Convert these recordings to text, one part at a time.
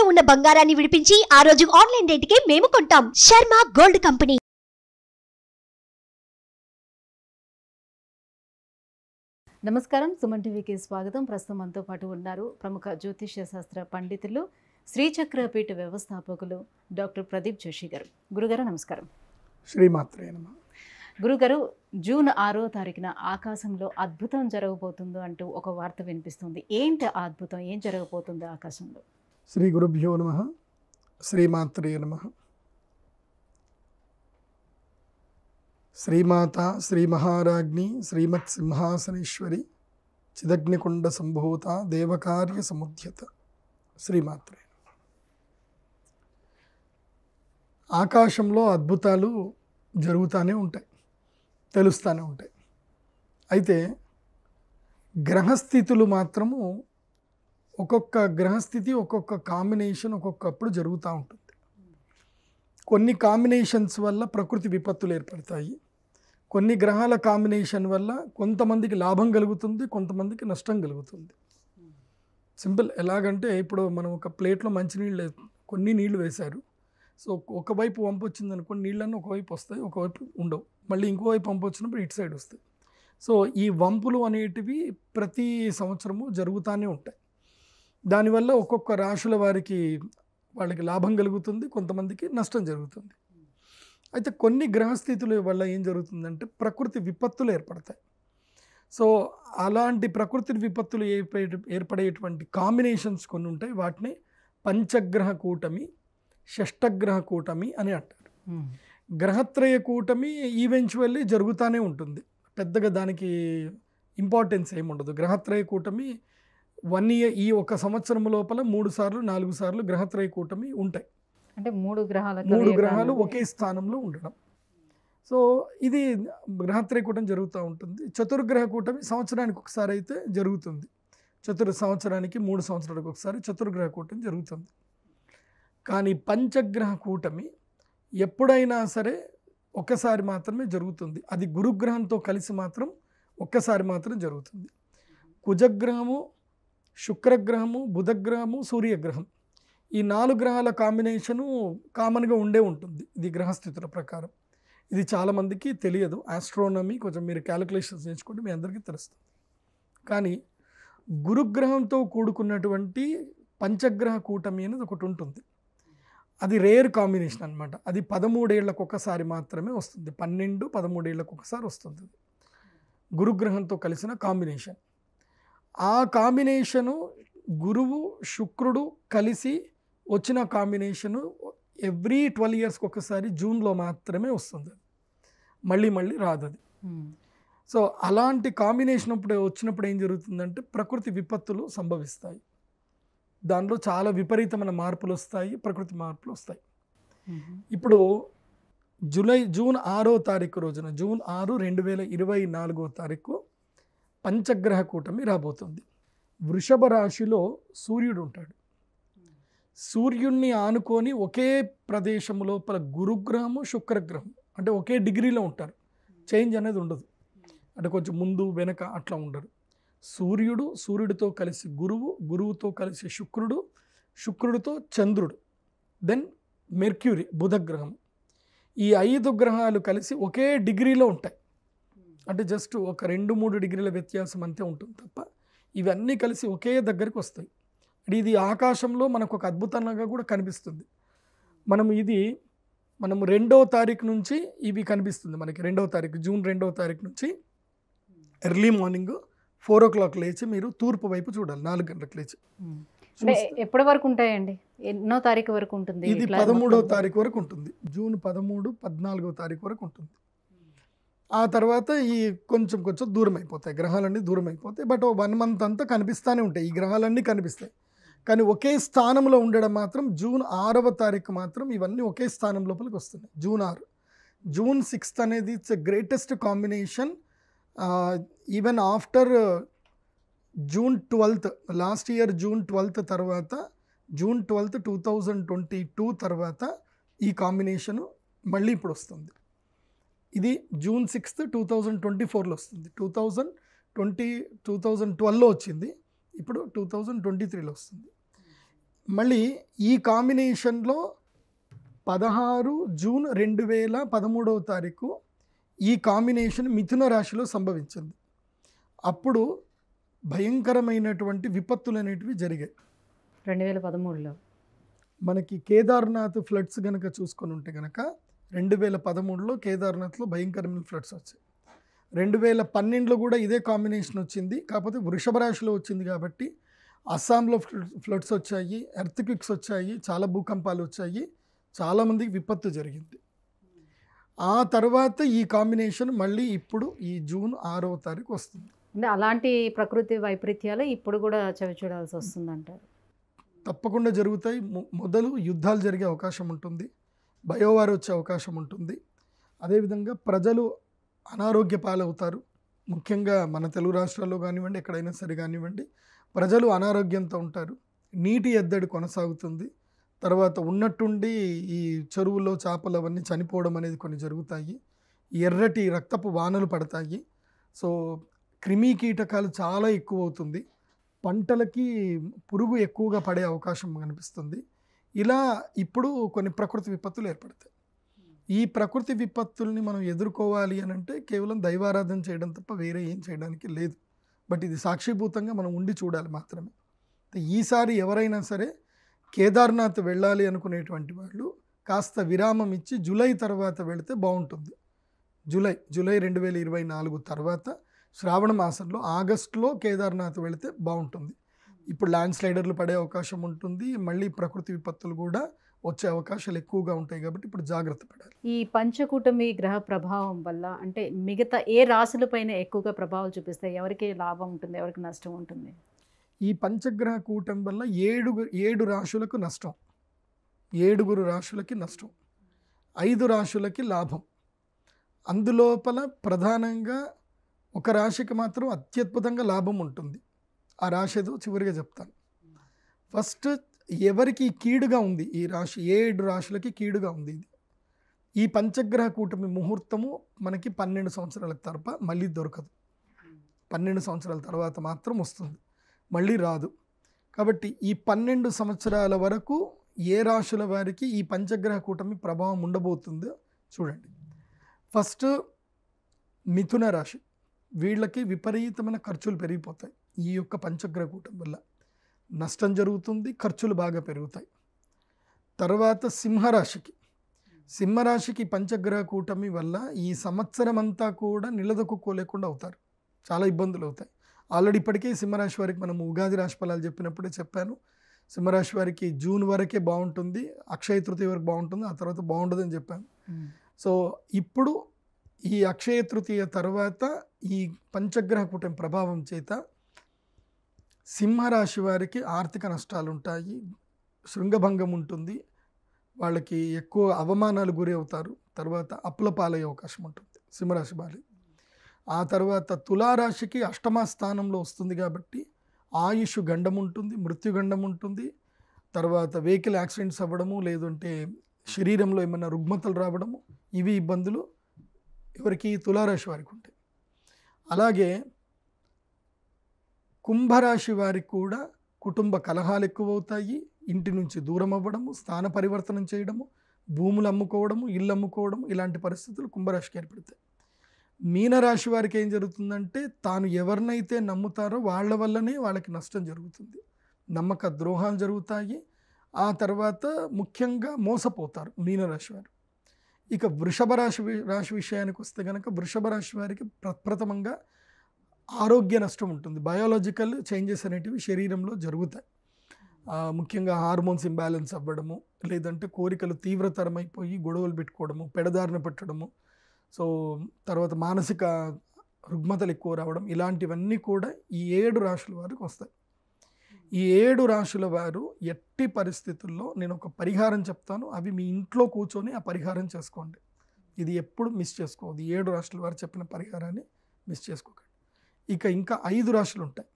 తాకట్టులో ఉన్న బంగారాన్ని విడిపించి ఆ రోజు ఆన్లైన్ రేటుకే మేము కొంటాం. Sharma gold company. నమస్కారం, సుమన్ టీవీకి స్వాగతం. ప్రస్తుతం మనతో పాటు ఉన్నారు ప్రముఖ జ్యోతిష్య శాస్త్ర పండితులు, శ్రీచక్రపీఠ వ్యవస్థాపకులు డాక్టర్ ప్రదీప్ జోషి గారు. గురుగారు నమస్కారం. శ్రీమాత్రే నమః. గురుగారు, జూన్ 6వ తారీఖున ఆకాశంలో అద్భుతం జరగబోతుందో అంటూ ఒక వార్త వినిపిస్తుంది. ఏంటి ఆ అద్భుతం? ఏం జరగబోతుంది ఆకాశంలో? శ్రీ గురుభ్యో నమః. శ్రీమాత్రే నమః. శ్రీమాత శ్రీ మహారాజ్ఞి శ్రీమత్ సింహాసనేశ్వరి చిదగ్నికుండ సంభూత దేవకార్య సముద్యత. శ్రీమాత్రే. ఆకాశంలో అద్భుతాలు జరుగుతూనే ఉంటాయి, తెలుస్తూనే ఉంటాయి. అయితే గ్రహస్థితులు మాత్రము ఒక్కొక్క గ్రహస్థితి ఒక్కొక్క కాంబినేషన్ ఒక్కొక్కప్పుడు జరుగుతూ ఉంటుంది. కొన్ని కాంబినేషన్స్ వల్ల ప్రకృతి విపత్తులు ఏర్పడతాయి. కొన్ని గ్రహాల కాంబినేషన్ వల్ల కొంతమందికి లాభం కలుగుతుంది, కొంతమందికి నష్టం కలుగుతుంది. సింపుల్. ఎలాగంటే ఇప్పుడు మనం ఒక ప్లేట్లో మంచినీళ్ళు కొన్ని నీళ్లు వేశారు. సో ఒకవైపు వంపు వచ్చింది అనుకోండి, నీళ్ళన్నీ ఒకవైపు వస్తాయి, ఒకవైపు ఉండవు. మళ్ళీ ఇంకోవైపు వంపు వచ్చినప్పుడు ఇటు సైడ్ వస్తాయి. సో ఈ వంపులు అనేటివి ప్రతి సంవత్సరము జరుగుతూనే ఉంటాయి. దానివల్ల ఒక్కొక్క రాశుల వాళ్ళకి లాభం కలుగుతుంది, కొంతమందికి నష్టం జరుగుతుంది. అయితే కొన్ని గ్రహస్థితుల వల్ల ఏం జరుగుతుందంటే ప్రకృతి విపత్తులు ఏర్పడతాయి. సో అలాంటి ప్రకృతి విపత్తులు ఏర్పడేటువంటి కాంబినేషన్స్ కొన్ని ఉంటాయి. వాటిని పంచగ్రహ కూటమి, షష్టగ్రహ కూటమి అని అంటారు. గ్రహత్రయ కూటమి ఈవెన్చువల్లీ జరుగుతూనే ఉంటుంది, పెద్దగా దానికి ఇంపార్టెన్స్ ఏముండదు. గ్రహత్రయ కూటమి 1 year, ఈ ఒక సంవత్సరం లోపల 3 సార్లు 4 సార్లు గ్రహత్రయ కూటమి ఉంటాయి. అంటే 3 గ్రహాలు ఒకే స్థానంలో ఉండడం. సో ఇది గ్రహత్రయ కూటమి జరుగుతూ ఉంటుంది. చతుర్గ్రహ కూటమి సంవత్సరానికి ఒకసారి అయితే జరుగుతుంది. సంవత్సరానికి 3 సంవత్సరాలకు ఒకసారి చతుర్గ్రహ కూటమి జరుగుతుంది. కానీ పంచగ్రహ కూటమి ఎప్పుడైనా సరే ఒక్కసారి మాత్రమే జరుగుతుంది. అది గురుగ్రహంతో కలిసి మాత్రం ఒక్కసారి మాత్రం జరుగుతుంది. కుజగ్రహము, శుక్రగ్రహము, బుధగ్రహము, సూర్యగ్రహం, ఈ 4 గ్రహాల కాంబినేషను కామన్గా ఉంటుంది. ఇది గ్రహస్థితుల ప్రకారం. ఇది చాలామందికి తెలియదు. ఆస్ట్రోనమీ కొంచెం మీరు క్యాలిక్యులేషన్స్ నేర్చుకుంటే మీ అందరికీ తెలుస్తుంది. కానీ గురుగ్రహంతో కూడుకున్నటువంటి పంచగ్రహ కూటమి అనేది ఒకటి ఉంటుంది. అది రేర్ కాంబినేషన్ అనమాట. అది 13 ఏళ్లకు ఒకసారి మాత్రమే వస్తుంది. 12, 13 ఏళ్లకు ఒకసారి వస్తుంది గురుగ్రహంతో కలిసిన కాంబినేషన్. ఆ కాంబినేషను గురువు శుక్రుడు కలిసి వచ్చిన కాంబినేషను ఎవ్రీ 12 yearsకి ఒకసారి జూన్లో మాత్రమే వస్తుంది. మళ్ళీ రాదు అది. సో అలాంటి కాంబినేషన్ వచ్చినప్పుడు ఏం జరుగుతుందంటే ప్రకృతి విపత్తులు సంభవిస్తాయి. దానిలో చాలా విపరీతమైన మార్పులు వస్తాయి, ప్రకృతి మార్పులు వస్తాయి. ఇప్పుడు జూన్ 6వ తారీఖు రోజున, జూన్ 6, 2024వ తారీఖు పంచగ్రహ కూటమి రాబోతుంది. వృషభ రాశిలో సూర్యుడు ఉంటాడు. సూర్యుడిని ఆనుకొని ఒకే ప్రదేశం లోపల గురుగ్రహము, శుక్రగ్రహం అంటే ఒకే డిగ్రీలో ఉంటారు. చేంజ్ అనేది ఉండదు. అంటే కొంచెం ముందు వెనక అట్లా ఉండరు. సూర్యుడితో కలిసి గురువుతో కలిసి శుక్రుడితో చంద్రుడు, దెన్ మెర్క్యూరీ, బుధగ్రహం. ఈ 5 గ్రహాలు కలిసి ఒకే డిగ్రీలో ఉంటాయి. అంటే జస్ట్ ఒక 2-3 డిగ్రీల వ్యత్యాసం అంతే ఉంటుంది తప్ప ఇవన్నీ కలిసి ఒకే దగ్గరికి వస్తాయి. ఇది ఆకాశంలో మనకు ఒక అద్భుతంగా కూడా కనిపిస్తుంది. మనము 2వ తారీఖు నుంచి ఇవి కనిపిస్తుంది మనకి. 2వ తారీఖు, జూన్ 2వ తారీఖు నుంచి ఎర్లీ మార్నింగ్ 4 o'clock లేచి మీరు తూర్పు వైపు చూడాలి. 4 గంటలకు లేచి. ఎప్పటి వరకు ఉంటాయండి? ఎన్నో తారీఖు వరకు ఉంటుంది? ఇది 13వ తారీఖు వరకు ఉంటుంది. జూన్ 13, 14వ తారీఖు వరకు ఉంటుంది. ఆ తర్వాత ఈ కొంచెం దూరం అయిపోతాయి, గ్రహాలన్నీ దూరం అయిపోతాయి. బట్ 1 month అంతా కనిపిస్తూనే ఉంటాయి, ఈ గ్రహాలన్నీ కనిపిస్తాయి. కానీ ఒకే స్థానంలో ఉండడం మాత్రం జూన్ 6వ తారీఖు మాత్రం ఇవన్నీ ఒకే స్థానం లోపలికి వస్తున్నాయి. జూన్ 6. జూన్ 6 అనేది it's a greatest combination. Even after June 12th, last year June 12th తర్వాత, జూన్ 12th 2022 తర్వాత ఈ కాంబినేషను మళ్ళీ ఇప్పుడు వస్తుంది. ఇది జూన్ 6th 2024లో వస్తుంది. 2012లో వచ్చింది, ఇప్పుడు 2023లో వస్తుంది. మళ్ళీ ఈ కాంబినేషన్లో 16 జూన్ 2013 ఈ కాంబినేషన్ మిథున రాశిలో సంభవించింది. అప్పుడు భయంకరమైనటువంటి విపత్తులు అనేటివి జరిగాయి. 2013లో మనకి కేదార్నాథ్ ఫ్లడ్స్ కనుక చూసుకొని ఉంటే కనుక 2013లో కేదార్నాథ్లో భయంకరమైన ఫ్లడ్స్ వచ్చాయి. 2012లో కూడా ఇదే కాంబినేషన్ వచ్చింది, కాకపోతే వృషభ రాశిలో వచ్చింది కాబట్టి అస్సాంలో ఫ్లడ్స్ వచ్చాయి, ఎర్త్క్విక్స్ వచ్చాయి, చాలా భూకంపాలు వచ్చాయి, చాలామందికి విపత్తు జరిగింది. ఆ తర్వాత ఈ కాంబినేషన్ మళ్ళీ ఇప్పుడు ఈ జూన్ 6వ తారీఖు వస్తుంది. అంటే అలాంటి ప్రకృతి వైపరీత్యాలు ఇప్పుడు కూడా చవి చూడాల్సి వస్తుందంటారు. తప్పకుండా జరుగుతాయి. మొదలు యుద్ధాలు జరిగే అవకాశం ఉంటుంది, బయోవార్ వచ్చే అవకాశం ఉంటుంది. అదేవిధంగా ప్రజలు అనారోగ్య పాలవుతారు. ముఖ్యంగా మన తెలుగు రాష్ట్రాల్లో కానివ్వండి, ఎక్కడైనా సరే కానివ్వండి, ప్రజలు అనారోగ్యంతో ఉంటారు. నీటి ఎద్దడి కొనసాగుతుంది. తర్వాత ఉన్నట్టుండి ఈ చెరువుల్లో చేపలు అవన్నీ చనిపోవడం అనేది కొన్ని జరుగుతాయి. ఎర్రటి రక్తపు వానలు పడతాయి. సో క్రిమి కీటకాలు చాలా ఎక్కువ అవుతుంది. పంటలకి పురుగు ఎక్కువగా పడే అవకాశం కనిపిస్తుంది. ఇలా ఇప్పుడు కొన్ని ప్రకృతి విపత్తులు ఏర్పడతాయి. ఈ ప్రకృతి విపత్తుల్ని మనం ఎదుర్కోవాలి అని అంటే కేవలం దైవారాధన చేయడం తప్ప వేరే ఏం చేయడానికి లేదు. బట్ ఇది సాక్షిభూతంగా మనం ఉండి చూడాలి మాత్రమే. ఈసారి ఎవరైనా సరే కేదార్నాథ్ వెళ్ళాలి అనుకునేటువంటి వాళ్ళు కాస్త విరామం ఇచ్చి జూలై తర్వాత వెళితే బాగుంటుంది. జూలై 2024 తర్వాత శ్రావణ మాసంలో ఆగస్టులో కేదార్నాథ్ వెళితే బాగుంటుంది. ఇప్పుడు ల్యాండ్ స్లైడర్లు పడే అవకాశం ఉంటుంది, మళ్ళీ ప్రకృతి విపత్తులు కూడా వచ్చే అవకాశాలు ఎక్కువగా ఉంటాయి కాబట్టి ఇప్పుడు జాగ్రత్త పడాలి. ఈ పంచకూటమి గ్రహ ప్రభావం వల్ల అంటే మిగతా ఏ రాశులపైన ఎక్కువగా ప్రభావం చూపిస్తాయి? ఎవరికి లాభం ఉంటుంది, ఎవరికి నష్టం ఉంటుంది? ఈ పంచగ్రహ కూటం వల్ల 7 రాశులకు నష్టం, 7 రాశులకి నష్టం, 5 రాశులకి లాభం. అందులోపల ప్రధానంగా ఒక రాశికి మాత్రం అత్యద్భుతంగా లాభం ఉంటుంది. ఆ రాశి ఏదో చివరిగా చెప్తాను. ఫస్ట్ ఎవరికి కీడుగా ఉంది ఈ రాశి, 7 రాశులకి కీడుగా ఉంది. ఇది ఈ పంచగ్రహ కూటమి ముహూర్తము మనకి 12 సంవత్సరాల తర్వాత మళ్ళీ దొరకదు. 12 సంవత్సరాల తర్వాత మాత్రం వస్తుంది, మళ్ళీ రాదు. కాబట్టి ఈ 12 సంవత్సరాల వరకు ఏ రాశుల వారికి ఈ పంచగ్రహ కూటమి ప్రభావం ఉండబోతుందో చూడండి. ఫస్ట్ మిథున రాశి, వీళ్ళకి విపరీతమైన ఖర్చులు పెరిగిపోతాయి. ఈ యొక్క పంచగ్రహ కూటమి వల్ల నష్టం జరుగుతుంది, ఖర్చులు బాగా పెరుగుతాయి. తర్వాత సింహరాశికి పంచగ్రహ కూటమి వల్ల ఈ సంవత్సరం అంతా కూడా నిలదొక్కుకోలేకుండా అవుతారు, చాలా ఇబ్బందులు అవుతాయి. ఆల్రెడీ ఇప్పటికే సింహరాశి వారికి మనం ఉగాది రాశి ఫలాలు చెప్పినప్పుడే చెప్పాను. సింహరాశి వారికి జూన్ వరకే బాగుంటుంది, అక్షయ తృతీయ వరకు బాగుంటుంది, ఆ తర్వాత బాగుండదని చెప్పాను. సో ఇప్పుడు ఈ అక్షయ తృతీయ తర్వాత ఈ పంచగ్రహ కూటమి ప్రభావం చేత సింహరాశి వారికి ఆర్థిక నష్టాలు ఉంటాయి, శృంగభంగం ఉంటుంది, వాళ్ళకి ఎక్కువ అవమానాలు గురి అవుతారు. తర్వాత అప్పుల పాలయ్యే అవకాశం ఉంటుంది సింహరాశి వారి. ఆ తర్వాత తులారాశికి అష్టమ స్థానంలో వస్తుంది కాబట్టి ఆయుష్ గండం ఉంటుంది, మృత్యుగండం ఉంటుంది. తర్వాత వెహికల్ యాక్సిడెంట్స్ అవ్వడము, లేదంటే శరీరంలో ఏమైనా రుగ్మతలు రావడము, ఇవి ఇబ్బందులు ఎవరికి తులారాశి వారికి ఉంటాయి. అలాగే కుంభరాశి వారికి కూడా కుటుంబ కలహాలు ఎక్కువ అవుతాయి, ఇంటి నుంచి దూరం అవ్వడము, స్థాన పరివర్తనం చేయడము, భూములు అమ్ముకోవడము, ఇల్లు అమ్ముకోవడము, ఇలాంటి పరిస్థితులు కుంభరాశికి ఏర్పడతాయి. మీనరాశి వారికి ఏం జరుగుతుందంటే తాను ఎవరినైతే నమ్ముతారో వాళ్ళ వల్లనే వాళ్ళకి నష్టం జరుగుతుంది, నమ్మక ద్రోహాలు జరుగుతాయి. ఆ తర్వాత ముఖ్యంగా మోసపోతారు మీనరాశి వారు. ఇక వృషభ రాశి విషయానికి వస్తే కనుక వృషభ రాశి వారికి ప్రప్రథమంగా ఆరోగ్య నష్టం ఉంటుంది. బయాలజికల్ చేంజెస్ అనేటివి శరీరంలో జరుగుతాయి. ముఖ్యంగా హార్మోన్స్ ఇంబ్యాలెన్స్ అవ్వడము, లేదంటే కోరికలు తీవ్రతరమైపోయి గొడవలు పెట్టుకోవడము, పెడదారిన పెట్టడము, సో తర్వాత మానసిక రుగ్మతలు ఎక్కువ రావడం, ఇలాంటివన్నీ కూడా ఈ 7 రాశుల వారికి వస్తాయి. ఈ 7 రాశుల వారు ఎట్టి పరిస్థితుల్లో నేను ఒక పరిహారం చెప్తాను, అవి మీ ఇంట్లో కూర్చొని ఆ పరిహారం చేసుకోండి. ఇది ఎప్పుడు మిస్ చేసుకోవద్దు. 7 రాశుల వారు చెప్పిన పరిహారాన్ని మిస్ చేసుకోకండి. ఇంకా 5 రాశులు ఉంటాయి.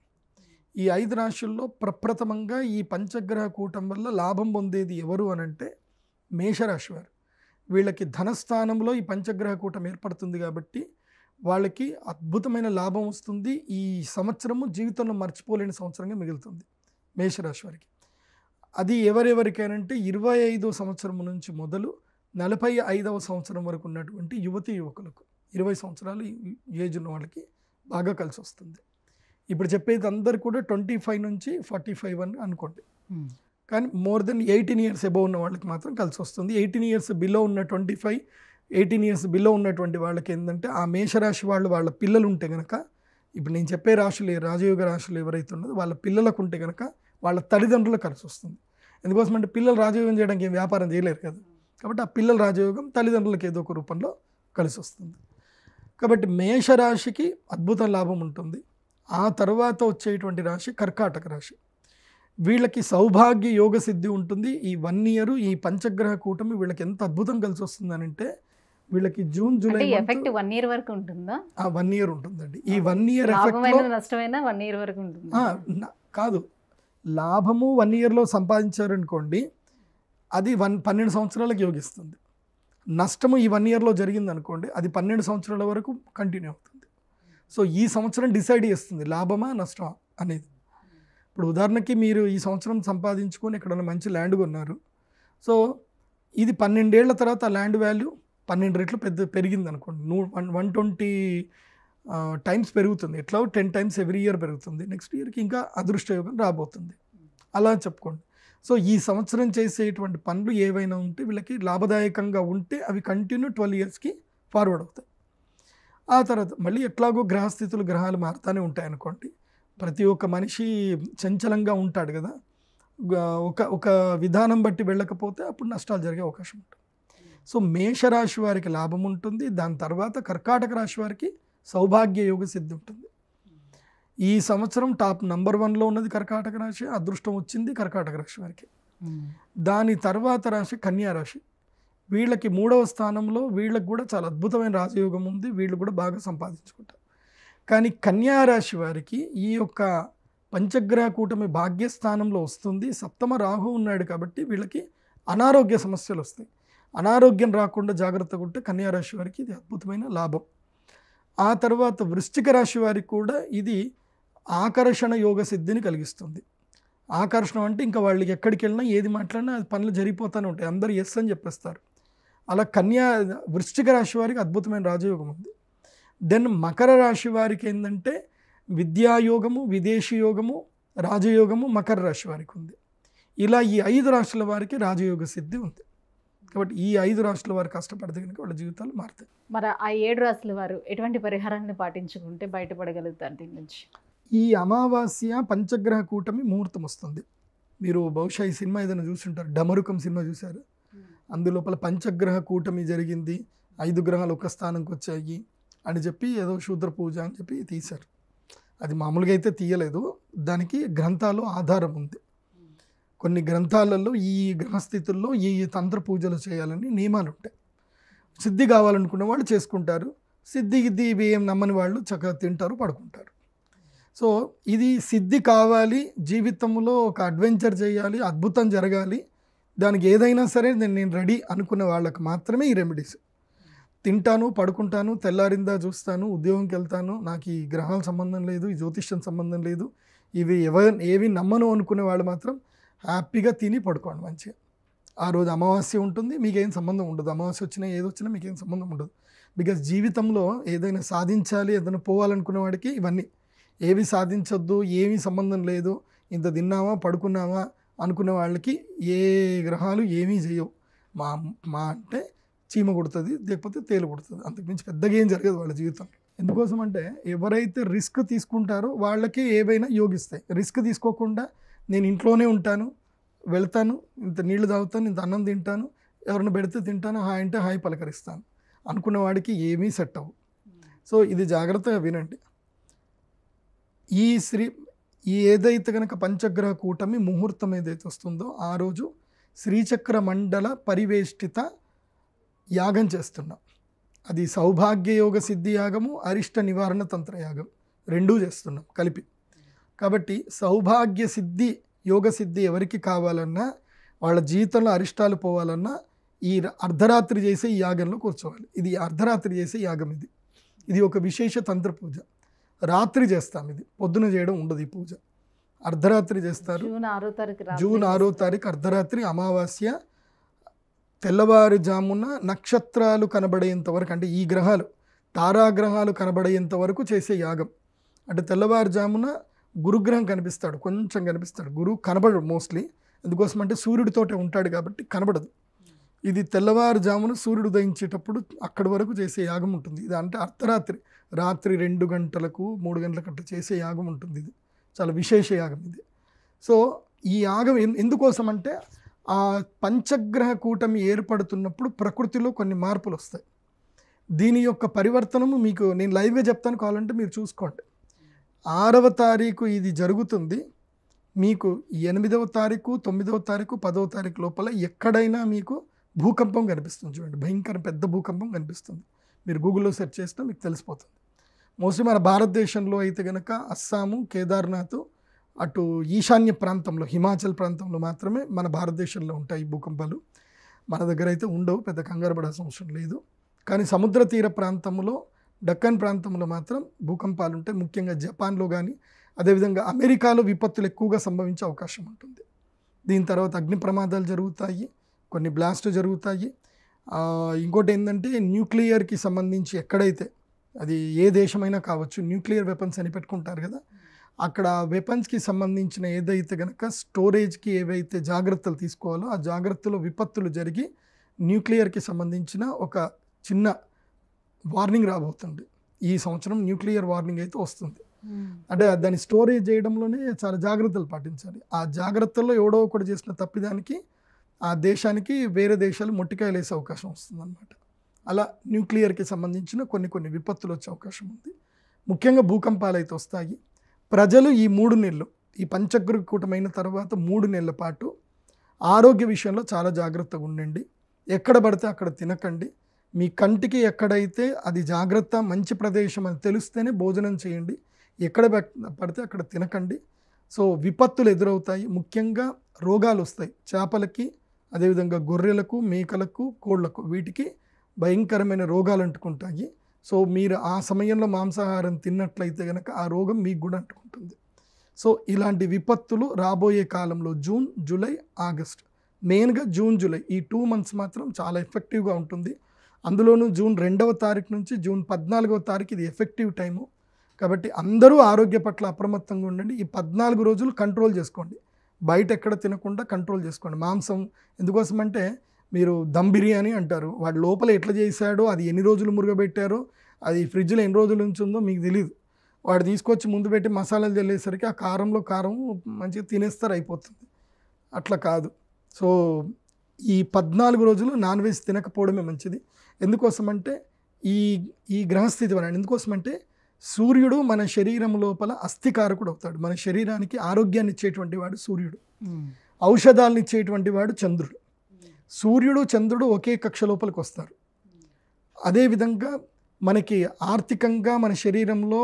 ఈ 5 రాశుల్లో ప్రప్రథమంగా ఈ పంచగ్రహ కూటం వల్ల లాభం పొందేది ఎవరు అనంటే మేషరాశి వారు. వీళ్ళకి ధనస్థానంలో ఈ పంచగ్రహ కూటం ఏర్పడుతుంది కాబట్టి వాళ్ళకి అద్భుతమైన లాభం వస్తుంది. ఈ సంవత్సరము జీవితంలో మర్చిపోలేని సంవత్సరంగా మిగులుతుంది మేషరాశి వారికి. అది ఎవరెవరికైనంటే 25వ సంవత్సరం నుంచి మొదలు 45వ సంవత్సరం వరకు ఉన్నటువంటి యువతీ యువకులకు, 20 సంవత్సరాలు ఏజ్ ఉన్న వాళ్ళకి బాగా కలిసి వస్తుంది. ఇప్పుడు చెప్పేది అందరు కూడా 25 నుంచి 45 అని అనుకోండి. కానీ మోర్ దెన్ 18 ఇయర్స్ అబోవ్ ఉన్న వాళ్ళకి మాత్రం కలిసి వస్తుంది. 18 ఇయర్స్ బిలో ఉన్న 25, 18 ఇయర్స్ బిలో ఉన్నటువంటి వాళ్ళకి ఏంటంటే ఆ మేషరాశి వాళ్ళ పిల్లలు ఉంటే కనుక, ఇప్పుడు నేను చెప్పే రాశులు రాజయోగ రాశులు ఎవరైతే ఉన్నదో వాళ్ళ పిల్లలకు ఉంటే కనుక వాళ్ళ తల్లిదండ్రులకు కలిసి వస్తుంది. ఎందుకోసం అంటే పిల్లలు రాజయోగం చేయడానికి ఏం వ్యాపారం చేయలేరు కదా, కాబట్టి ఆ పిల్లల రాజయోగం తల్లిదండ్రులకు ఏదో ఒక రూపంలో కలిసి వస్తుంది. కాబట్టి మేషరాశికి అద్భుత లాభం ఉంటుంది. ఆ తర్వాత వచ్చేటువంటి రాశి కర్కాటక రాశి. వీళ్ళకి సౌభాగ్య యోగ సిద్ధి ఉంటుంది. ఈ 1 ఇయర్ ఈ పంచగ్రహ కూటమి వీళ్ళకి ఎంత అద్భుతం కలిసి వస్తుందని అంటే, వీళ్ళకి జూన్ జూలై ఎఫెక్ట్ 1 ఇయర్ వరకు ఉంటుందా? 1 ఇయర్ ఉంటుందండి. ఈ 1 ఇయర్ ఎఫెక్ట్ నష్టమైనా 1 ఇయర్ వరకు ఉంటుంది కాదు. లాభము 1 ఇయర్లో సంపాదించారనుకోండి, అది 12 సంవత్సరాలకు యోగిస్తుంది. నష్టము ఈ 1 ఇయర్లో జరిగింది అనుకోండి, అది 12 సంవత్సరాల వరకు కంటిన్యూ అవుతుంది. సో ఈ సంవత్సరం డిసైడ్ చేస్తుంది లాభమా నష్టమా అనేది. ఇప్పుడు ఉదాహరణకి మీరు ఈ సంవత్సరం సంపాదించుకొని ఎక్కడైనా మంచి ల్యాండ్ కొన్నారు. సో ఇది 12 ఏళ్ల తర్వాత ఆ ల్యాండ్ వాల్యూ 12 రెట్లు పెరిగింది అనుకోండి. 120 టైమ్స్ పెరుగుతుంది. ఎట్లా 10 టైమ్స్ ఎవ్రీ ఇయర్ పెరుగుతుంది. నెక్స్ట్ ఇయర్కి ఇంకా అదృష్టయోగం రాబోతుంది. అలా చెప్పుకోండి. సో ఈ సంవత్సరం చేసేటువంటి పనులు ఏవైనా ఉంటే వీళ్ళకి లాభదాయకంగా ఉంటే అవి కంటిన్యూ 12 ఇయర్స్కి ఫార్వర్డ్ అవుతాయి. ఆ తర్వాత మళ్ళీ ఎట్లాగో గ్రహస్థితులు గ్రహాలు మారుతూనే ఉంటాయి అనుకోండి. ప్రతి ఒక్క మనిషి చంచలంగా ఉంటాడు కదా, ఒక విధానం బట్టి వెళ్ళకపోతే అప్పుడు నష్టాలు జరిగే అవకాశం ఉంటుంది. సో మేషరాశి వారికి లాభం ఉంటుంది. దాని తర్వాత కర్కాటక రాశి వారికి సౌభాగ్య యోగ సిద్ధి ఉంటుంది. ఈ సంవత్సరం టాప్ నంబర్ 1లో ఉన్నది కర్కాటక రాశి. అదృష్టం వచ్చింది కర్కాటక రాశి వారికి. దాని తర్వాత రాశి కన్యా రాశి. వీళ్ళకి 3వ స్థానంలో వీళ్ళకి కూడా చాలా అద్భుతమైన రాజయోగం ఉంది. వీళ్ళు కూడా బాగా సంపాదించుకుంటారు. కానీ కన్యా రాశి వారికి ఈ యొక్క పంచగ్రహ కూటమి భాగ్యస్థానంలో వస్తుంది. 7వ రాహు ఉన్నాడు కాబట్టి వీళ్ళకి అనారోగ్య సమస్యలు వస్తాయి. అనారోగ్యం రాకుండా జాగ్రత్తగా ఉంటే కన్యా రాశి వారికి ఇది అద్భుతమైన లాభం. ఆ తర్వాత వృశ్చిక రాశి వారికి కూడా ఇది ఆకర్షణ యోగ సిద్ధిని కలిగిస్తుంది. ఆకర్షణ అంటే ఇంకా వాళ్ళకి ఎక్కడికి వెళ్ళినా ఏది మాట్లాడినా అది పనులు జరిగిపోతూనే ఉంటాయి. అందరూ ఎస్ అని చెప్పేస్తారు. అలా వృశ్చిక రాశి వారికి అద్భుతమైన రాజయోగం ఉంది. దెన్ మకర రాశి వారికి ఏంటంటే విద్యాయోగము, విదేశీ యోగము, రాజయోగము మకర రాశి వారికి ఉంది. ఇలా ఈ 5 రాశుల వారికి రాజయోగ సిద్ధి ఉంది. కాబట్టి ఈ 5 రాశుల వారు కష్టపడితే కనుక వాళ్ళ జీవితాలు మారుతాయి. మరి ఆ 7 రాశుల వారు ఎటువంటి పరిహారాన్ని పాటించుకుంటే బయటపడగలుగుతారు దీని నుంచి? ఈ అమావాస్య పంచగ్రహ కూటమి ముహూర్తం వస్తుంది. మీరు బహుశా ఈ సినిమా ఏదైనా చూస్తుంటారు, డమరుకం సినిమా చూశారు. అందులోపల పంచగ్రహ కూటమి జరిగింది, 5 గ్రహాలు ఒక స్థానంకి వచ్చాయి అని చెప్పి ఏదో శూద్ర పూజ అని చెప్పి తీశారు. అది మామూలుగా అయితే తీయలేదు, దానికి గ్రంథాలు ఆధారం ఉంది. కొన్ని గ్రంథాలలో ఈ గ్రహస్థితుల్లో ఈ తంత్ర పూజలు చేయాలని నియమాలు ఉంటాయి. సిద్ధి కావాలనుకున్న వాళ్ళు చేసుకుంటారు, సిద్ధి గిద్ది ఇవి ఏం నమ్మని వాళ్ళు చక్కగా తింటారు, పడుకుంటారు. సో ఇది సిద్ధి కావాలి, జీవితంలో ఒక అడ్వెంచర్ చేయాలి, అద్భుతం జరగాలి, దానికి ఏదైనా సరే నేను రెడీ అనుకున్న వాళ్ళకి మాత్రమే ఈ రెమెడీస్. తింటాను, పడుకుంటాను, తెల్లారిందా చూస్తాను, ఉద్యోగంకి వెళ్తాను, నాకు ఈ గ్రహాల సంబంధం లేదు, ఈ జ్యోతిష్యం సంబంధం లేదు, ఏవి నమ్మను అనుకునే వాళ్ళు మాత్రం హ్యాపీగా తిని పడుకోండి మంచిగా. ఆ రోజు అమావాస్య ఉంటుంది, మీకేం సంబంధం ఉండదు. అమావాస్య వచ్చినా ఏదొచ్చినా మీకేం సంబంధం ఉండదు. బికాజ్ జీవితంలో ఏదైనా సాధించాలి, ఏదైనా పోవాలనుకునే వాడికి ఇవన్నీ ఏవి సాధించొద్దు, ఏమీ సంబంధం లేదు, ఇంత తిన్నామా పడుకున్నామా అనుకునే వాళ్ళకి ఏ గ్రహాలు ఏమీ చేయవు. మా అంటే చీమ కొడుతుంది, లేకపోతే తేలు కొడుతుంది, అంతకుమించి పెద్దగా ఏం జరగదు వాళ్ళ జీవితం. ఎందుకోసం అంటే ఎవరైతే రిస్క్ తీసుకుంటారో వాళ్ళకి ఏవైనా యోగిస్తాయి. రిస్క్ తీసుకోకుండా నేను ఇంట్లోనే ఉంటాను, వెళ్తాను, ఇంత నీళ్లు తాగుతాను, ఇంత అన్నం తింటాను, ఎవరైనా పెడితే తింటాను, హాయ్ అంటే హాయ్ పలకరిస్తాను అనుకున్న వాడికి ఏమీ సెట్ అవ్వు. సో ఇది జాగ్రత్తగా వినండి. ఈ ఏదైతే కనుక పంచగ్రహ కూటమి ముహూర్తం ఏదైతే వస్తుందో ఆ రోజు శ్రీచక్ర మండల పరివేష్టిత యాగం చేస్తున్నాం. అది సౌభాగ్య యోగ సిద్ధి యాగము, అరిష్ట నివారణ తంత్ర యాగం రెండూ చేస్తున్నాం కలిపి. కాబట్టి సౌభాగ్య సిద్ధి యోగ సిద్ధి ఎవరికి కావాలన్నా, వాళ్ళ జీవితంలో అరిష్టాలు పోవాలన్నా ఈ అర్ధరాత్రి చేసే ఈ యాగంలో కూర్చోవాలి. ఇది అర్ధరాత్రి చేసే యాగం. ఇది ఒక విశేష తంత్ర పూజ. రాత్రి చేస్తాం, ఇది పొద్దున చేయడం ఉండదు. ఈ పూజ అర్ధరాత్రి చేస్తారు. జూన్ 6వ తారీఖు అర్ధరాత్రి అమావాస్య, తెల్లవారుజామున నక్షత్రాలు కనబడేంత వరకు, అంటే ఈ గ్రహాలు తారాగ్రహాలు కనబడేంత వరకు చేసే యాగం. అంటే తెల్లవారుజామున గురుగ్రహం కనిపిస్తాడు, కొంచెం కనిపిస్తాడు. గురువు కనబడడు మోస్ట్లీ, ఎందుకోసం అంటే సూర్యుడితోటే ఉంటాడు కాబట్టి కనబడదు. ఇది తెల్లవారుజామున సూర్యుడు ఉదయించేటప్పుడు అక్కడి వరకు చేసే యాగం ఉంటుంది. ఇది అంటే అర్ధరాత్రి, రాత్రి 2 గంటలకు 3 గంటలకు అట్లా చేసే యాగం ఉంటుంది. ఇది చాలా విశేష యాగం ఇది. సో ఈ యాగం ఎందుకోసం అంటే ఆ పంచగ్రహ కూటమి ఏర్పడుతున్నప్పుడు ప్రకృతిలో కొన్ని మార్పులు వస్తాయి. దీని యొక్క పరివర్తనము మీకు నేను లైవ్గా చెప్తాను, కావాలంటే మీరు చూసుకోండి. 6వ తారీఖు ఇది జరుగుతుంది. మీకు 8వ తారీఖు, 9వ తారీఖు, 10వ తారీఖు లోపల ఎక్కడైనా మీకు భూకంపం కనిపిస్తుంది. చూడండి, భయంకర పెద్ద భూకంపం కనిపిస్తుంది. మీరు గూగుల్లో సెర్చ్ చేసినా మీకు తెలిసిపోతుంది. మోస్ట్లీ మన భారతదేశంలో అయితే కనుక అస్సాము, కేదార్నాథ్, అటు ఈశాన్య ప్రాంతంలో హిమాచల్ ప్రాంతంలో మాత్రమే మన భారతదేశంలో ఉంటాయి భూకంపాలు. మన దగ్గర అయితే ఉండవు, పెద్ద కంగారు పడాల్సిన అవసరం లేదు. కానీ సముద్ర తీర ప్రాంతంలో, డక్కన్ ప్రాంతంలో మాత్రం భూకంపాలు ఉంటాయి. ముఖ్యంగా జపాన్లో కానీ, అదేవిధంగా అమెరికాలో విపత్తులు ఎక్కువగా సంభవించే అవకాశం ఉంటుంది. దీని తర్వాత అగ్ని ప్రమాదాలు జరుగుతాయి, కొన్ని బ్లాస్ట్లు జరుగుతాయి. ఇంకోటి ఏంటంటే న్యూక్లియర్కి సంబంధించి ఎక్కడైతే, అది ఏ దేశమైనా కావచ్చు, న్యూక్లియర్ వెపన్స్ అని పెట్టుకుంటారు కదా, అక్కడ వెపన్స్కి సంబంధించిన ఏదైతే కనుక స్టోరేజ్కి ఏవైతే జాగ్రత్తలు తీసుకోవాలో ఆ జాగ్రత్తలో విపత్తులు జరిగి న్యూక్లియర్కి సంబంధించిన ఒక చిన్న వార్నింగ్ రాబోతుంది. ఈ సంవత్సరం న్యూక్లియర్ వార్నింగ్ అయితే వస్తుంది. అంటే దాన్ని స్టోరేజ్ చేయడంలోనే చాలా జాగ్రత్తలు పాటించాలి. ఆ జాగ్రత్తల్లో ఎవడో ఒకటి చేసిన తప్పిదానికి ఆ దేశానికి వేరే దేశాలు మొట్టికాయలు వేసే అవకాశం వస్తుంది అన్నమాట. అలా న్యూక్లియర్కి సంబంధించిన కొన్ని విపత్తులు వచ్చే అవకాశం ఉంది. ముఖ్యంగా భూకంపాలు అయితే వస్తాయి. ప్రజలు ఈ 3 నెలలు, ఈ పంచగ్రహ కూటమైన తర్వాత 3 నెలల పాటు ఆరోగ్య విషయంలో చాలా జాగ్రత్తగా ఉండండి. ఎక్కడ పడితే అక్కడ తినకండి. మీ కంటికి ఎక్కడైతే అది జాగ్రత్త, మంచి ప్రదేశం అని తెలిస్తేనే భోజనం చేయండి. ఎక్కడ పడితే అక్కడ తినకండి. సో విపత్తులు ఎదురవుతాయి, ముఖ్యంగా రోగాలు వస్తాయి. చేపలకి, అదేవిధంగా గొర్రెలకు, మేకలకు, కోళ్లకు, వీటికి భయంకరమైన రోగాలు అంటుకుంటాయి. సో మీరు ఆ సమయంలో మాంసాహారం తిన్నట్లయితే కనుక ఆ రోగం మీకు కూడా అంటుకుంటుంది. సో ఇలాంటి విపత్తులు రాబోయే కాలంలో జూన్, జూలై, ఆగస్ట్, మెయిన్గా జూన్, జూలై ఈ 2 months మాత్రం చాలా ఎఫెక్టివ్గా ఉంటుంది. అందులోనూ జూన్ 2వ తారీఖు నుంచి జూన్ 14వ తారీఖు ఇది ఎఫెక్టివ్ టైము. కాబట్టి అందరూ ఆరోగ్య పట్ల అప్రమత్తంగా ఉండండి. ఈ 14 రోజులు కంట్రోల్ చేసుకోండి. బయట ఎక్కడ తినకుండా కంట్రోల్ చేసుకోండి. మాంసం ఎందుకోసమంటే మీరు దమ్ బిర్యానీ అంటారు, వాడు లోపల ఎట్లా చేశాడో, అది ఎన్ని రోజులు మురుగబెట్టారో, అది ఫ్రిడ్జ్లో ఎన్ని రోజులు ఉంచుందో మీకు తెలియదు. వాడు తీసుకొచ్చి ముందు పెట్టి మసాలాలు చల్లేసరికి ఆ కారంలో కారం మంచిగా తినేస్తారు, అయిపోతుంది. అట్లా కాదు. సో ఈ 14 రోజులు నాన్ వెజ్ తినకపోవడమే మంచిది. ఎందుకోసమంటే ఈ గ్రహస్థితి వలన, ఎందుకోసమంటే సూర్యుడు మన శరీరం లోపల అస్థికారకుడు అవుతాడు. మన శరీరానికి ఆరోగ్యాన్ని ఇచ్చేటువంటి వాడు సూర్యుడు, ఔషధాలను ఇచ్చేటువంటి వాడు చంద్రుడు. సూర్యుడు, చంద్రుడు ఒకే కక్ష లోపలికి వస్తారు. అదేవిధంగా మనకి ఆర్థికంగా మన శరీరంలో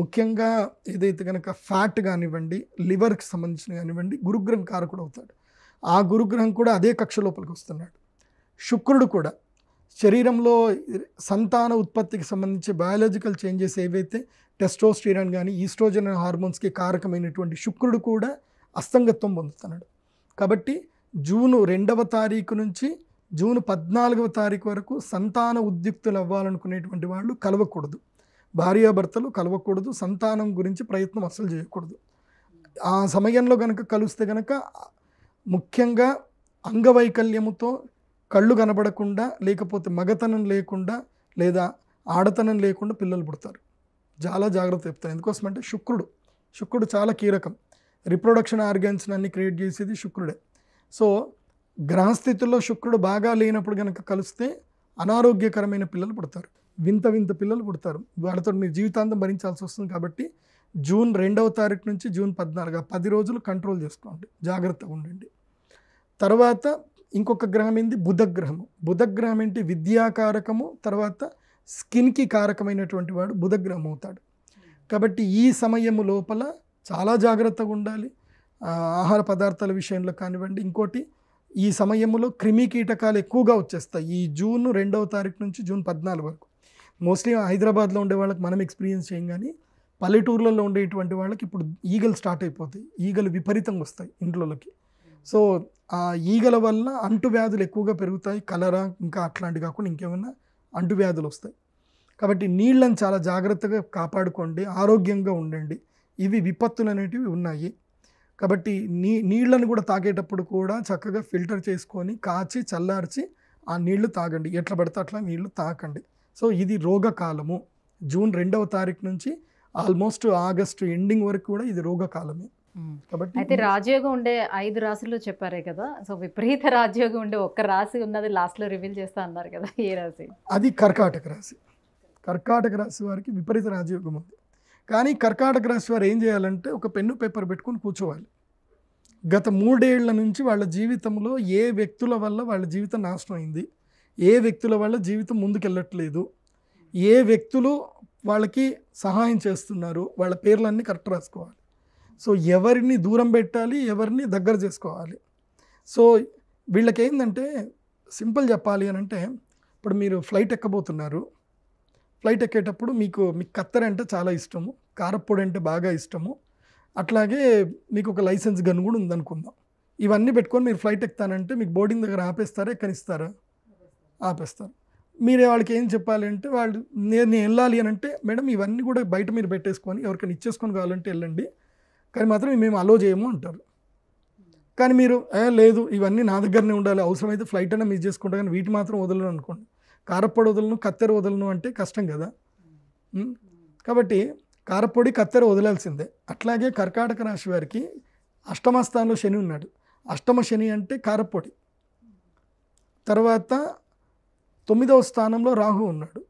ముఖ్యంగా ఏదైతే కనుక ఫ్యాట్ కానివ్వండి, లివర్కి సంబంధించిన కానివ్వండి, గురుగ్రహం కారకుడు అవుతాడు. ఆ గురుగ్రహం కూడా అదే కక్ష లోపలికి వస్తున్నాడు. శుక్రుడు కూడా శరీరంలో సంతాన ఉత్పత్తికి సంబంధించి బయాలజికల్ చేంజెస్ ఏవైతే టెస్టోస్టిరాన్ కానీ ఈస్ట్రోజన్ హార్మోన్స్కి కారకమైనటువంటి శుక్రుడు కూడా అస్తంగత్వం పొందుతున్నాడు. కాబట్టి జూన్ 2వ తారీఖు నుంచి జూన్ 14వ తారీఖు వరకు సంతాన ఉద్యుక్తులు అవ్వాలనుకునేటువంటి వాళ్ళు కలవకూడదు. భార్యాభర్తలు కలవకూడదు. సంతానం గురించి ప్రయత్నం అస్సలు చేయకూడదు. ఆ సమయంలో కనుక కలిస్తే కనుక ముఖ్యంగా అంగవైకల్యముతో కళ్ళు కనబడకుండా, లేకపోతే మగతనం లేకుండా, లేదా ఆడతనం లేకుండా పిల్లలు పుడతారు. చాలా జాగ్రత్త చెప్తాను. ఎందుకోసమంటే శుక్రుడు చాలా కీలకం. రిప్రొడక్షన్ ఆర్గాన్స్ అన్ని క్రియేట్ చేసేది శుక్రుడే. సో గ్రహస్థితుల్లో శుక్రుడు బాగా లేనప్పుడు కనుక కలిస్తే అనారోగ్యకరమైన పిల్లలు పుడతారు, వింత పిల్లలు పుడతారు. వాటితో మీరు జీవితాంతం భరించాల్సి వస్తుంది. కాబట్టి జూన్ 2వ తారీఖు నుంచి జూన్ 14 10 రోజులు కంట్రోల్ చేసుకోండి, జాగ్రత్తగా ఉండండి. తర్వాత ఇంకొక గ్రహం ఏంటి? బుధగ్రహము. బుధగ్రహం ఏంటి? విద్యాకారకము, తర్వాత స్కిన్కి కారకమైనటువంటి వాడు బుధగ్రహం అవుతాడు. కాబట్టి ఈ సమయము లోపల చాలా జాగ్రత్తగా ఉండాలి. ఆహార పదార్థాల విషయంలో కానివ్వండి. ఇంకోటి, ఈ సమయంలో క్రిమి కీటకాలు ఎక్కువగా వచ్చేస్తాయి. ఈ జూన్ 2వ తారీఖు నుంచి జూన్ 14 వరకు మోస్ట్లీ హైదరాబాద్లో ఉండే వాళ్ళకి మనం ఎక్స్పీరియన్స్ చేయం. కానీ పల్లెటూర్లలో ఉండేటువంటి వాళ్ళకి ఇప్పుడు ఈగలు స్టార్ట్ అయిపోతాయి, ఈగలు విపరీతంగా వస్తాయి ఇంట్లోకి. సో ఆ ఈగల వల్ల అంటువ్యాధులు ఎక్కువగా పెరుగుతాయి, కలరా ఇంకా అట్లాంటివి కాకుండా ఇంకేమైనా అంటువ్యాధులు వస్తాయి. కాబట్టి నీళ్ళని చాలా జాగ్రత్తగా కాపాడుకోండి, ఆరోగ్యంగా ఉండండి. ఇవి విపత్తులు అనేటివి ఉన్నాయి. కాబట్టి నీళ్ళని కూడా తాగేటప్పుడు కూడా చక్కగా ఫిల్టర్ చేసుకొని కాచి చల్లార్చి ఆ నీళ్లు తాగండి. ఎట్లా పడితే అట్లా నీళ్లు తాకండి. సో ఇది రోగకాలము. జూన్ 2వ తారీఖు నుంచి ఆల్మోస్ట్ ఆగస్టు ఎండింగ్ వరకు కూడా ఇది రోగకాలమే. కాబట్టి అయితే రాజయోగం ఉండే 5 రాశుల్లో చెప్పారే కదా, సో విపరీత రాజయోగం ఉండే ఒక్క రాశి ఉన్నది లాస్ట్లో రివీల్ చేస్తా అన్నారు కదా, ఏ రాశి? అది కర్కాటక రాశి. కర్కాటక రాశి వారికి విపరీత రాజయోగం ఉంది. కానీ కర్కాటక రాశి వారు ఏం చేయాలంటే ఒక పెన్ను పేపర్ పెట్టుకొని కూర్చోవాలి. గత 3 ఏళ్ల నుంచి వాళ్ళ జీవితంలో ఏ వ్యక్తుల వల్ల వాళ్ళ జీవితం నాశనం అయింది, ఏ వ్యక్తుల వల్ల జీవితం ముందుకెళ్ళట్లేదు, ఏ వ్యక్తులు వాళ్ళకి సహాయం చేస్తున్నారు, వాళ్ళ పేర్లన్నీ కరెక్ట్ రాసుకోవాలి. సో ఎవరిని దూరం పెట్టాలి, ఎవరిని దగ్గర చేసుకోవాలి. సో వీళ్ళకి ఏంటంటే సింపుల్ చెప్పాలి అని అంటే, ఇప్పుడు మీరు ఫ్లైట్ ఎక్కబోతున్నారు. ఫ్లైట్ ఎక్కేటప్పుడు మీకు కత్తెర అంటే చాలా ఇష్టము, కారప్పొడి అంటే బాగా ఇష్టము, అట్లాగే మీకు ఒక లైసెన్స్ గన్ కూడా ఉందనుకుందాం. ఇవన్నీ పెట్టుకొని మీరు ఫ్లైట్ ఎక్కుతానంటే మీకు బోర్డింగ్ దగ్గర ఆపేస్తారా, ఎక్కనిస్తారా? ఆపేస్తారు. మీరే వాళ్ళకి ఏం చెప్పాలి అంటే, వాళ్ళు నేను వెళ్ళాలి అని అంటే, మేడం ఇవన్నీ కూడా బయట మీరు పెట్టేసుకొని ఎవరికైనా ఇచ్చేసుకొని కావాలంటే వెళ్ళండి, కానీ మాత్రం మేము అలో చేయము అంటారు. కానీ మీరు లేదు ఇవన్నీ నా దగ్గరనే ఉండాలి, అవసరమైతే ఫ్లైట్ అయినా మిస్ చేసుకుంటా, కానీ వీటి మాత్రం వదలను అనుకోండి. కారప్పొడి వదలను, కత్తెర వదలను అంటే కష్టం కదా. కాబట్టి కారప్పొడి కత్తెర వదలాల్సిందే. అట్లాగే కర్కాటక రాశి వారికి అష్టమ స్థానంలో శని ఉన్నాడు. అష్టమ శని అంటే కారప్పొడి. తర్వాత 9వ స్థానంలో రాహు ఉన్నాడు,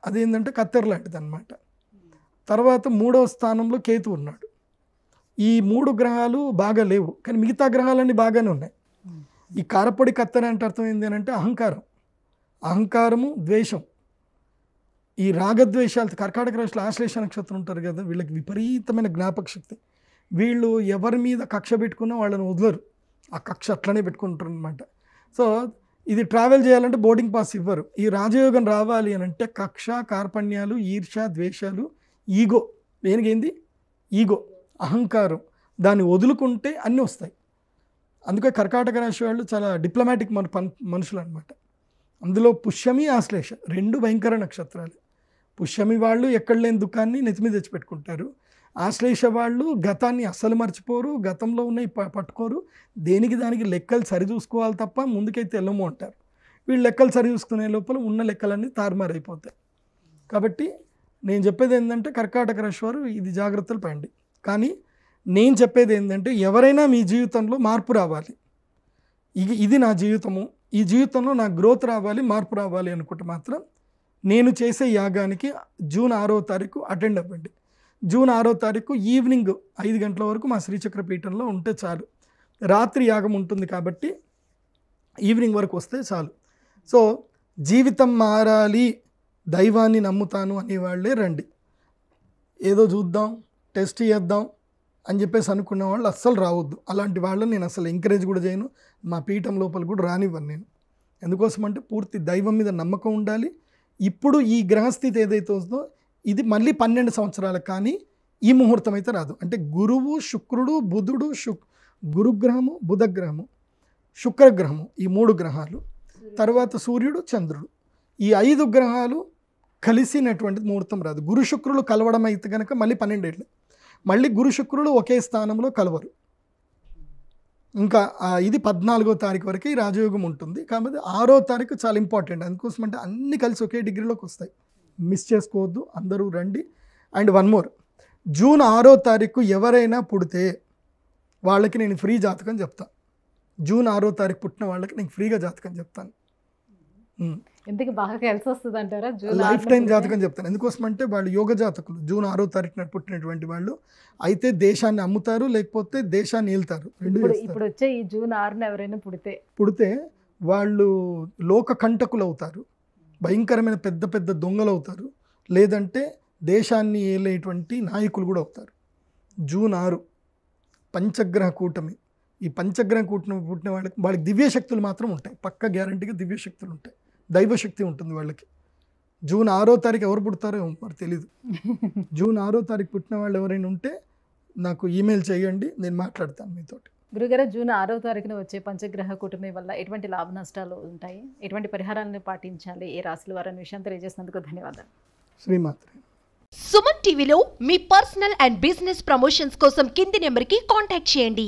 అదేంటంటే కత్తెర లాంటిది అనమాట. తర్వాత 3వ స్థానంలో కేతు ఉన్నాడు. ఈ 3 గ్రహాలు బాగా లేవు, కానీ మిగతా గ్రహాలన్నీ బాగానే ఉన్నాయి. ఈ కారప్పొడి కత్తెర అంటే అర్థం ఏంటి అని అంటే అహంకారం, అహంకారము, ద్వేషం. ఈ రాగద్వేషాలు కర్కాటక రాశిలో ఆశ్లేష నక్షత్రం ఉంటారు కదా, వీళ్ళకి విపరీతమైన జ్ఞాపక శక్తి. వీళ్ళు ఎవరి మీద కక్ష పెట్టుకున్నా వాళ్ళని వదలరు, ఆ కక్ష అట్లనే పెట్టుకుంటారు అనమాట. సో ఇది ట్రావెల్ చేయాలంటే బోర్డింగ్ పాస్ ఇవ్వరు. ఈ రాజయోగం రావాలి అని అంటే కక్ష, కార్పణ్యాలు, ఈర్ష్య, ద్వేషాలు, ఈగో, దేనికేంది ఈగో, అహంకారం, దాన్ని వదులుకుంటే అన్నీ వస్తాయి. అందుకే కర్కాటక రాశి వాళ్ళు చాలా డిప్లొమాటిక్ మనుషులు అనమాట. అందులో పుష్యమి, ఆశ్లేష 2 భయంకర నక్షత్రాలు. పుష్యమి వాళ్ళు ఎక్కడ లేని దుఃఖాన్ని నెత్తిమీద తెచ్చిపెట్టుకుంటారు. ఆశ్లేష వాళ్ళు గతాన్ని అస్సలు మర్చిపోరు, గతంలో ఉన్నవి పట్టుకోరు, దేనికి దానికి లెక్కలు సరిచూసుకోవాలి తప్ప ముందుకైతే వెళ్ళము అంటారు. వీళ్ళు లెక్కలు సరిచూసుకునే లోపల ఉన్న లెక్కలన్నీ తారుమారైపోతాయి. కాబట్టి నేను చెప్పేది ఏంటంటే కర్కాటక రాశి వారు ఇది జాగ్రత్తలు పడండి. కానీ నేను చెప్పేది ఏంటంటే ఎవరైనా మీ జీవితంలో మార్పు రావాలి, ఇది నా జీవితము, ఈ జీవితంలో నా గ్రోత్ రావాలి, మార్పు రావాలి అనుకుంటే మాత్రం నేను చేసే యాగానికి జూన్ 6వ తారీఖు అటెండ్ అవ్వండి. జూన్ 6వ తారీఖు ఈవినింగ్ 5 గంటల వరకు మా శ్రీచక్ర పీఠంలో ఉంటే చాలు. రాత్రి యాగం ఉంటుంది కాబట్టి ఈవినింగ్ వరకు వస్తే చాలు. సో జీవితం మారాలి, దైవాన్ని నమ్ముతాను అనేవాళ్ళే రండి. ఏదో చూద్దాం, టెస్ట్ చేద్దాం అని చెప్పేసి అనుకున్న వాళ్ళు అస్సలు రావద్దు. అలాంటి వాళ్ళని నేను అసలు ఎంకరేజ్ కూడా చేయను, మా పీఠం లోపల కూడా రానివ్వను నేను. ఎందుకోసం అంటే పూర్తి దైవం మీద నమ్మకం ఉండాలి. ఇప్పుడు ఈ గ్రహస్థితి ఏదైతే వస్తుందో ఇది మళ్ళీ 12 సంవత్సరాలు, కానీ ఈ ముహూర్తం అయితే రాదు. అంటే గురువు, శుక్రుడు, బుధుడు, గురుగ్రహము, బుధగ్రహము, శుక్రగ్రహము, ఈ 3 గ్రహాలు, తర్వాత సూర్యుడు, చంద్రుడు, ఈ 5 గ్రహాలు కలిసినటువంటి ముహూర్తం రాదు. గురు శుక్రులు కలవడం అయితే కనుక మళ్ళీ 12 ఏళ్ళు, మళ్ళీ గురు శుక్రులు ఒకే స్థానంలో కలవరు. ఇంకా ఇది 14వ తారీఖు వరకు ఈ రాజయోగం ఉంటుంది. కాబట్టి 6వ తారీఖు చాలా ఇంపార్టెంట్. అందుకోసం అంటే అన్నీ కలిసి ఒకే డిగ్రీలోకి వస్తాయి, మిస్ చేసుకోవద్దు, అందరూ రండి. అండ్ వన్ మోర్, జూన్ 6వ తారీఖు ఎవరైనా పుడితే వాళ్ళకి నేను ఫ్రీ జాతకం చెప్తాను. జూన్ 6వ తారీఖు పుట్టిన వాళ్ళకి నేను ఫ్రీగా జాతకం చెప్తాను. ఎందుకు బాగా కలిసి వస్తుంది అంటారా? లైఫ్ టైం జాతకం చెప్తాను. ఎందుకోసం అంటే వాళ్ళు యోగ జాతకులు, జూన్ 6వ తారీఖున పుట్టినటువంటి వాళ్ళు అయితే దేశాన్ని అమ్ముతారు, లేకపోతే దేశాన్ని ఏళ్తారు. ఇప్పుడు వచ్చే ఈ జూన్ 6న ఎవరైనా పుడితే వాళ్ళు లోక కంటకులు అవుతారు, భయంకరమైన పెద్ద పెద్ద దొంగలు అవుతారు, లేదంటే దేశాన్ని ఏలేటువంటి నాయకులు కూడా అవుతారు. జూన్ 6 పంచగ్రహ కూటమి. ఈ పంచగ్రహ కూటమి పుట్టిన వాళ్ళకి దివ్యశక్తులు మాత్రం ఉంటాయి, పక్క గ్యారంటీగా దివ్యశక్తులు ఉంటాయి, దైవశక్తి ఉంటుంది వాళ్ళకి. జూన్ 6వ తారీఖు ఎవరు పుడతారో మరి తెలీదు. జూన్ 6వ తారీఖు పుట్టిన వాళ్ళు ఎవరైనా ఉంటే నాకు ఈమెయిల్ చేయండి, నేను మాట్లాడతాను మీతోటి. గురుగారు, జూన్ 6వ తారీఖున వచ్చే పంచగ్రహ కూటమి వల్ల ఎటువంటి లాభ నష్టాలు ఉంటాయి, ఎటువంటి పరిహారాలను పాటించాలి, ఏ రాశుల వారని విషయం తెలియజేసినందుకు ధన్యవాదాలు. శ్రీమాత్రే. సుమన్ టీవీలో మీ పర్సనల్ అండ్ బిజినెస్ ప్రమోషన్స్ కోసం కింది నెంబర్కి కాంటాక్ట్ చేయండి.